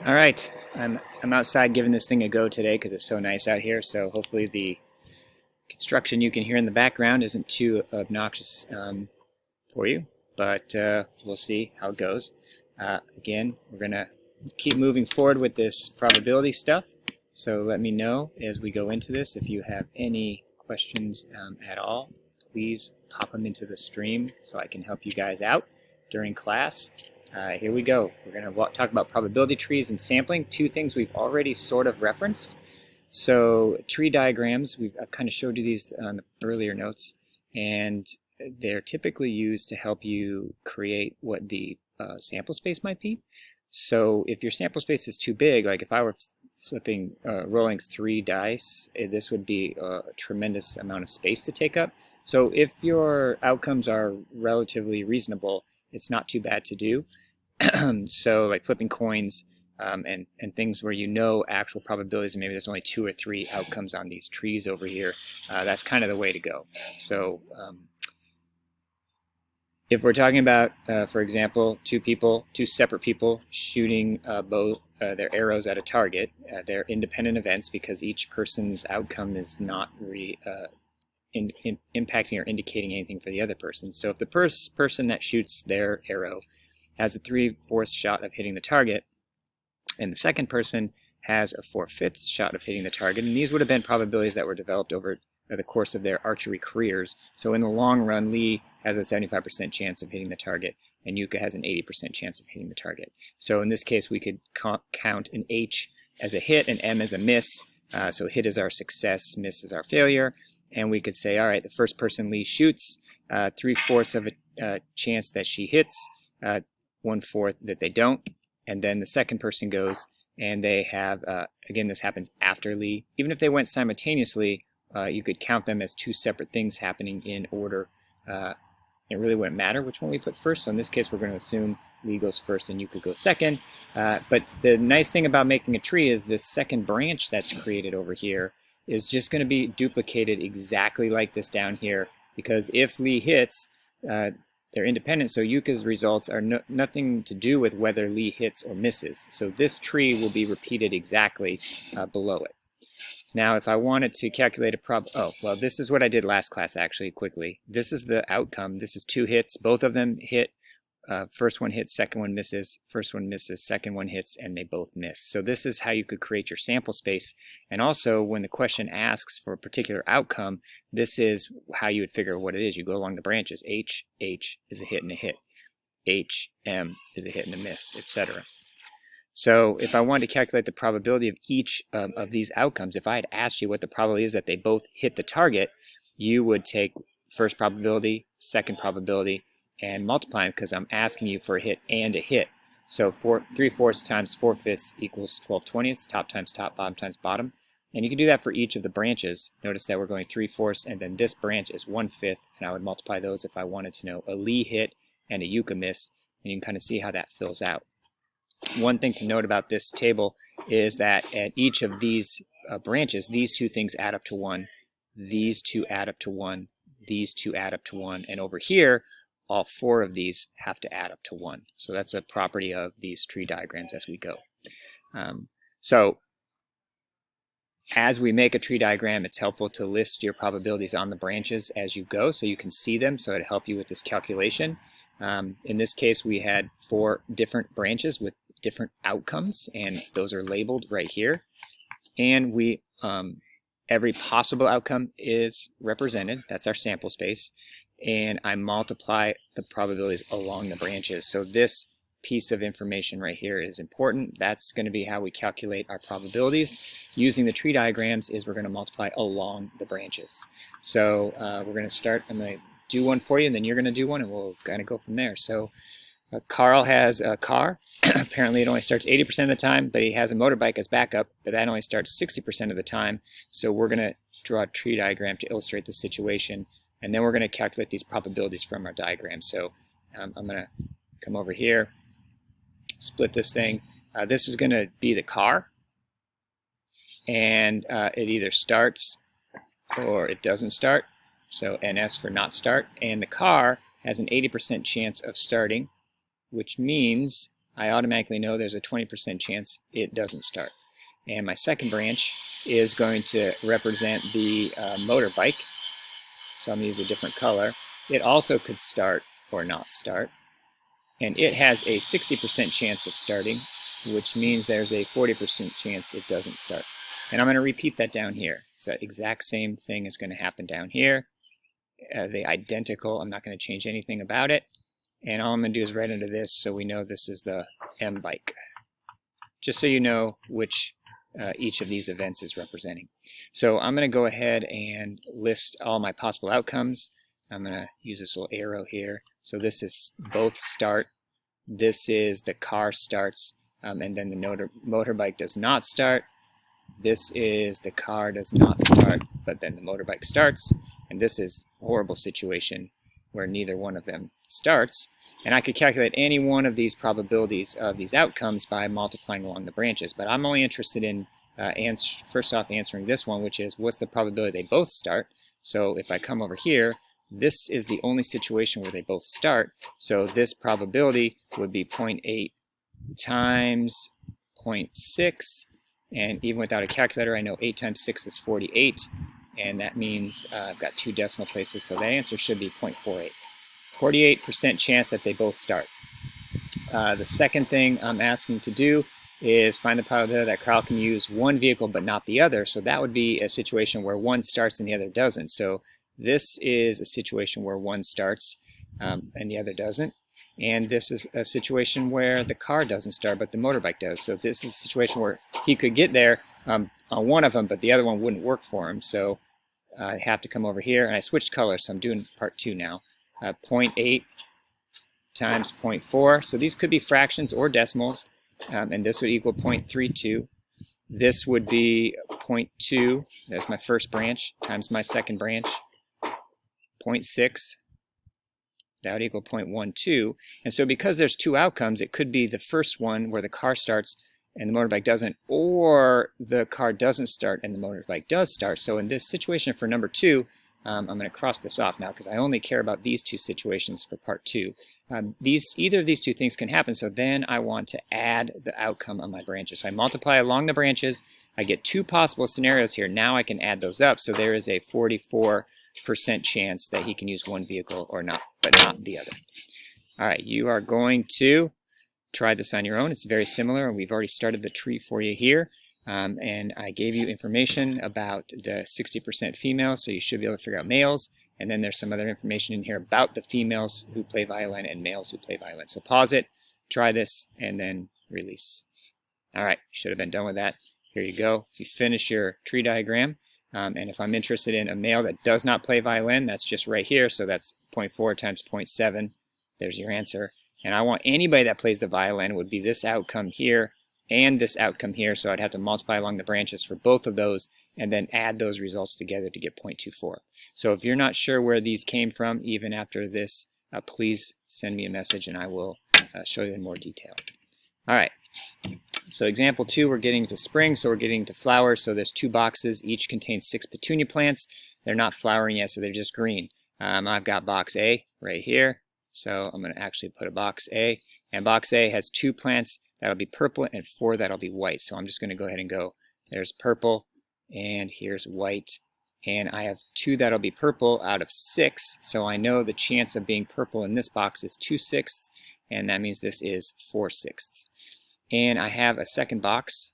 All right, I'm outside giving this thing a go today because it's so nice out here. So hopefully the construction you can hear in the background isn't too obnoxious for you, but we'll see how it goes. Again, we're gonna keep moving forward with this probability stuff. So let me know as we go into this if you have any questions at all. Please pop them into the stream so I can help you guys out during class. Here we go. We're going to talk about probability trees and sampling, two things we've already sort of referenced. So tree diagrams, I've kind of showed you these on the earlier notes, and they're typically used to help you create what the sample space might be. So if your sample space is too big, like if I were rolling 3 dice, this would be a tremendous amount of space to take up. So if your outcomes are relatively reasonable, it's not too bad to do. So like flipping coins and things where you know actual probabilities, and maybe there's only 2 or 3 outcomes on these trees over here, that's kind of the way to go. So if we're talking about, for example, two separate people shooting their arrows at a target, they're independent events because each person's outcome is not impacting or indicating anything for the other person. So if the person that shoots their arrow has a 3/4 shot of hitting the target, and the second person has a 4/5 shot of hitting the target, and these would have been probabilities that were developed over the course of their archery careers. So in the long run, Lee has a 75% chance of hitting the target, and Yuka has an 80% chance of hitting the target. So in this case, we could count an H as a hit and M as a miss. So hit is our success, miss is our failure. And we could say, all right, the first person Lee shoots, 3/4 of a chance that she hits, 1/4 that they don't, and then the second person goes and they have, again, this happens after Lee. Even if they went simultaneously, you could count them as 2 separate things happening in order. It really wouldn't matter which one we put first, so in this case we're going to assume Lee goes first and you could go second. But the nice thing about making a tree is this second branch that's created over here is just going to be duplicated exactly like this down here, because if Lee hits, they're independent, so Yuka's results are nothing to do with whether Lee hits or misses. So this tree will be repeated exactly below it. Now if I wanted to calculate a this is what I did last class actually, quickly. This is the outcome. This is 2 hits. Both of them hit. First one hits, second one misses, first one misses, second one hits, and they both miss. So this is how you could create your sample space. And also, when the question asks for a particular outcome, this is how you would figure what it is. You go along the branches. H is a hit and a hit. H, M is a hit and a miss, etc. So if I wanted to calculate the probability of each of these outcomes, if I had asked you what the probability is that they both hit the target, you would take first probability, second probability, and multiply them, because I'm asking you for a hit and a hit. So 3/4 times 4/5 equals 12/20, top times top, bottom times bottom. And you can do that for each of the branches. Notice that we're going 3/4, and then this branch is 1/5, and I would multiply those if I wanted to know a Lee hit and a Yuka miss, and you can kind of see how that fills out. One thing to note about this table is that at each of these branches, these 2 things add up to 1, these 2 add up to 1, these 2 add up to 1, and over here, all 4 of these have to add up to 1. So that's a property of these tree diagrams as we go. So as we make a tree diagram, it's helpful to list your probabilities on the branches as you go so you can see them, so it'll help you with this calculation. In this case, we had 4 different branches with different outcomes, and those are labeled right here. And we every possible outcome is represented. That's our sample space. And I multiply the probabilities along the branches. So this piece of information right here is important. That's going to be how we calculate our probabilities. Using the tree diagrams is we're going to multiply along the branches. So we're going to start. I'm going to do one for you, and then you're going to do one, and we'll kind of go from there. So Carl has a car. Apparently it only starts 80% of the time, but he has a motorbike as backup, but that only starts 60% of the time. So we're going to draw a tree diagram to illustrate the situation. And then we're going to calculate these probabilities from our diagram. So I'm going to come over here, split this thing. This is going to be the car. And it either starts or it doesn't start. So NS for not start. And the car has an 80% chance of starting, which means I automatically know there's a 20% chance it doesn't start. And my second branch is going to represent the motorbike. So I'm going to use a different color. It also could start or not start. And it has a 60% chance of starting, which means there's a 40% chance it doesn't start. And I'm going to repeat that down here. So that exact same thing is going to happen down here. They're identical. I'm not going to change anything about it. And all I'm going to do is write under this so we know this is the M bike. Just so you know which each of these events is representing. So I'm going to go ahead and list all my possible outcomes. I'm going to use this little arrow here. So this is both start. This is the car starts, and then the motorbike does not start. This is the car does not start, but then the motorbike starts. And this is a horrible situation where neither one of them starts. And I could calculate any one of these probabilities of these outcomes by multiplying along the branches. But I'm only interested in first off answering this one, which is what's the probability they both start. So if I come over here, this is the only situation where they both start. So this probability would be 0.8 times 0.6. And even without a calculator, I know 8 times 6 is 48. And that means I've got 2 decimal places. So the answer should be 0.48. 48% chance that they both start. The second thing I'm asking to do is find the probability that Carl can use one vehicle but not the other. So that would be a situation where one starts and the other doesn't. So this is a situation where one starts and the other doesn't. And this is a situation where the car doesn't start but the motorbike does. So this is a situation where he could get there on one of them but the other one wouldn't work for him. So I have to come over here, and I switched colors, so I'm doing part 2 now. 0.8 times 0.4. So these could be fractions or decimals, and this would equal 0.32. This would be 0.2, that's my first branch, times my second branch. 0.6, that would equal 0.12. And so because there's 2 outcomes, it could be the first one where the car starts and the motorbike doesn't, or the car doesn't start and the motorbike does start. So in this situation for number 2, I'm going to cross this off now because I only care about these 2 situations for part 2. Either of these 2 things can happen, so then I want to add the outcome of my branches. So I multiply along the branches, I get 2 possible scenarios here. Now I can add those up, so there is a 44% chance that he can use one vehicle or not, but not the other. All right, you are going to try this on your own. It's very similar, and we've already started the tree for you here. And I gave you information about the 60% females, so you should be able to figure out males. And then there's some other information in here about the females who play violin and males who play violin. So pause it, try this, and then release. All right, should have been done with that. Here you go. If you finish your tree diagram, and if I'm interested in a male that does not play violin, that's just right here. So that's 0.4 times 0.7. There's your answer. And I want anybody that plays the violin would be this outcome here and this outcome here. So I'd have to multiply along the branches for both of those and then add those results together to get 0.24. So if you're not sure where these came from, even after this, please send me a message and I will show you in more detail. All right. So example 2, we're getting to spring, so we're getting to flowers. So there's 2 boxes, each contains 6 petunia plants. They're not flowering yet, so they're just green. I've got box A right here, so I'm going to actually put a box A. And box A has 2 plants that'll be purple and 4 that'll be white. So I'm just going to go ahead and go, there's purple and here's white. And I have 2 that'll be purple out of 6, so I know the chance of being purple in this box is 2/6, and that means this is 4/6. And I have a second box.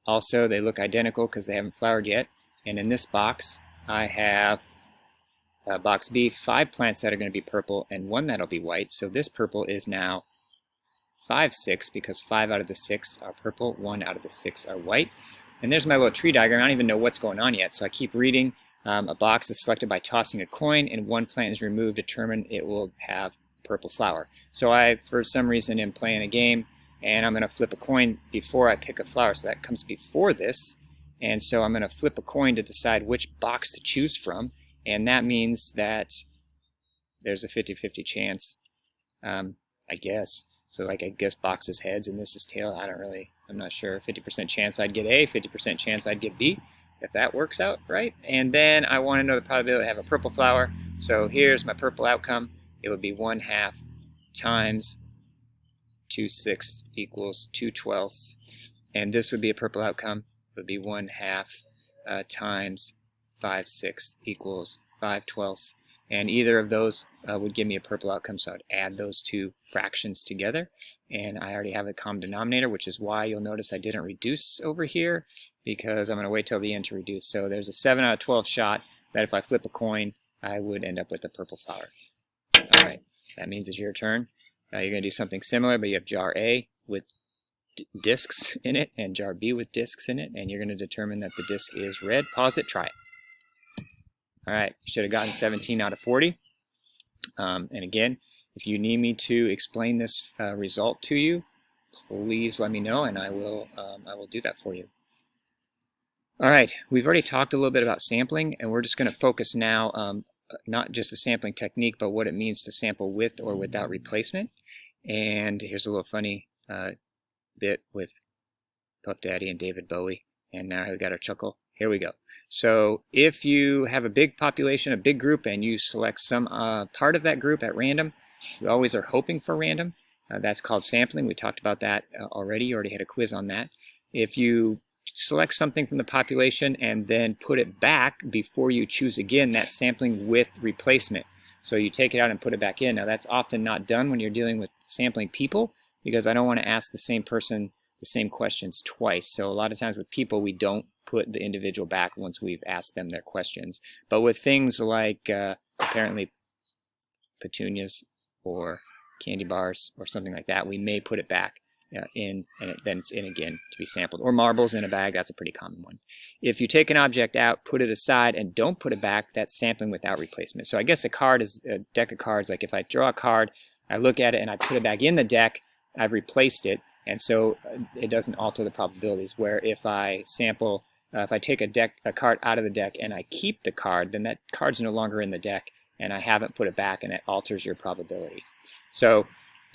Also, they look identical because they haven't flowered yet. And in this box, I have box B, 5 plants that are going to be purple and 1 that'll be white. So this purple is now 5/6 because 5 out of the 6 are purple, 1 out of the 6 are white. And there's my little tree diagram. I don't even know what's going on yet, so I keep reading. A box is selected by tossing a coin, and 1 plant is removed. Determined it will have purple flower. So I, for some reason, am playing a game, and I'm going to flip a coin before I pick a flower. So that comes before this, and so I'm going to flip a coin to decide which box to choose from, and that means that there's a 50-50 chance, I guess. So like I guess box is heads and this is tail. I'm not sure. 50% chance I'd get A, 50% chance I'd get B, if that works out right. And then I want to know the probability to have a purple flower. So here's my purple outcome. It would be 1/2 times 2/6 equals 2/12, and this would be a purple outcome. It would be 1/2 times 5/6 equals 5/12, and either of those would give me a purple outcome, so I'd add those two fractions together, and I already have a common denominator, which is why you'll notice I didn't reduce over here, because I'm going to wait till the end to reduce. So there's a 7 out of 12 shot that if I flip a coin, I would end up with a purple flower. Alright, that means it's your turn. You're going to do something similar, but you have jar A with discs in it and jar B with discs in it, and you're going to determine that the disc is red. Pause it, try it. Alright, you should have gotten 17 out of 40. And again, if you need me to explain this result to you, please let me know, and I will do that for you. Alright, we've already talked a little bit about sampling, and we're just going to focus now not just the sampling technique, but what it means to sample with or without replacement. And here's a little funny bit with Puff Daddy and David Bowie, and now we got our chuckle. Here we go. So if you have a big population, a big group, and you select some part of that group at random, you always are hoping for random. That's called sampling. We talked about that already. You already had a quiz on that. If you select something from the population and then put it back before you choose again, that's sampling with replacement. So you take it out and put it back in. Now that's often not done when you're dealing with sampling people, because I don't want to ask the same person the same questions twice. So a lot of times with people, we don't put the individual back once we've asked them their questions. But with things like apparently petunias or candy bars or something like that, we may put it back in, and then it's in again to be sampled. Or marbles in a bag, that's a pretty common one. If you take an object out, put it aside, and don't put it back, that's sampling without replacement. So I guess a card is a deck of cards. Like if I draw a card, I look at it and I put it back in the deck, I've replaced it, and so it doesn't alter the probabilities. Where if I sample, if I take a card out of the deck and I keep the card, then that card's no longer in the deck, and I haven't put it back, and it alters your probability. So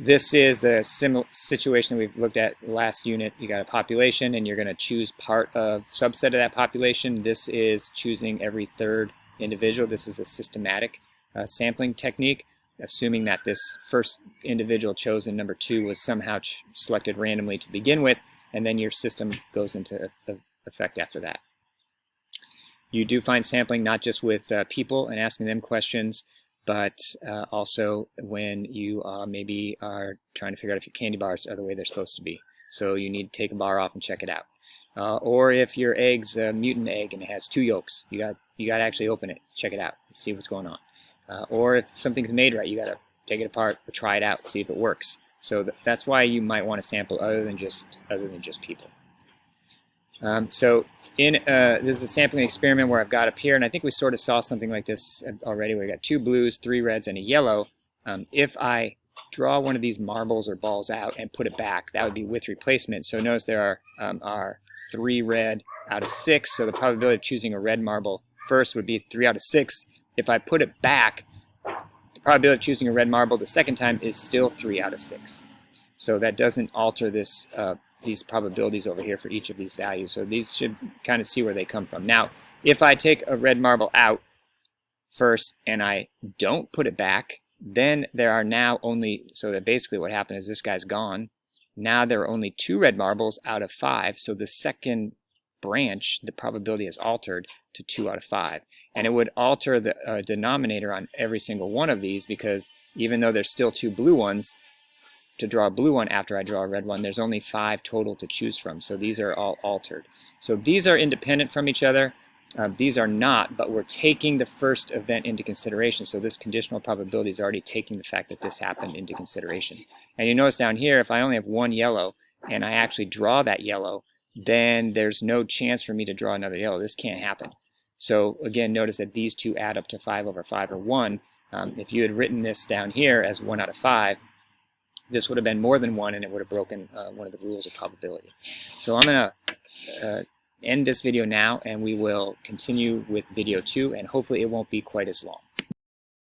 this is the similar situation we've looked at last unit. You got a population, and you're going to choose part of subset of that population. This is choosing every third individual. This is a systematic sampling technique, assuming that this first individual chosen, number 2, was somehow selected randomly to begin with, and then your system goes into effect after that. You do find sampling not just with people and asking them questions, but also when you maybe are trying to figure out if your candy bars are the way they're supposed to be. So you need to take a bar off and check it out. Or if your egg's a mutant egg and it has 2 yolks, you got to actually open it, check it out, see what's going on. Or if something's made right, you got to take it apart or try it out, see if it works. So that's why you might want to sample other than just people. So this is a sampling experiment where I've got up here, and I think we sort of saw something like this already. We got 2 blues, 3 reds, and a yellow. If I draw one of these marbles or balls out and put it back, that would be with replacement. So notice there are 3 red out of 6. So the probability of choosing a red marble first would be 3 out of 6. If I put it back, the probability of choosing a red marble the second time is still 3 out of 6. So that doesn't alter this these probabilities over here for each of these values. So these should kind of see where they come from. Now, if I take a red marble out first and I don't put it back, then there are now only, so that basically what happened is this guy's gone. Now there are only 2 red marbles out of 5, so the second branch, the probability is altered to 2 out of 5. And it would alter the denominator on every single one of these, because even though there's still 2 blue ones, to draw a blue one after I draw a red one, there's only 5 total to choose from. So these are all altered. So these are independent from each other. These are not, but we're taking the first event into consideration. So this conditional probability is already taking the fact that this happened into consideration. And you notice down here, if I only have 1 yellow and I actually draw that yellow, then there's no chance for me to draw another yellow. This can't happen. So again, notice that these 2 add up to 5 over 5, or 1. If you had written this down here as 1 out of 5, this would have been more than 1, and it would have broken one of the rules of probability. So I'm going to end this video now, and we will continue with video 2, and hopefully it won't be quite as long.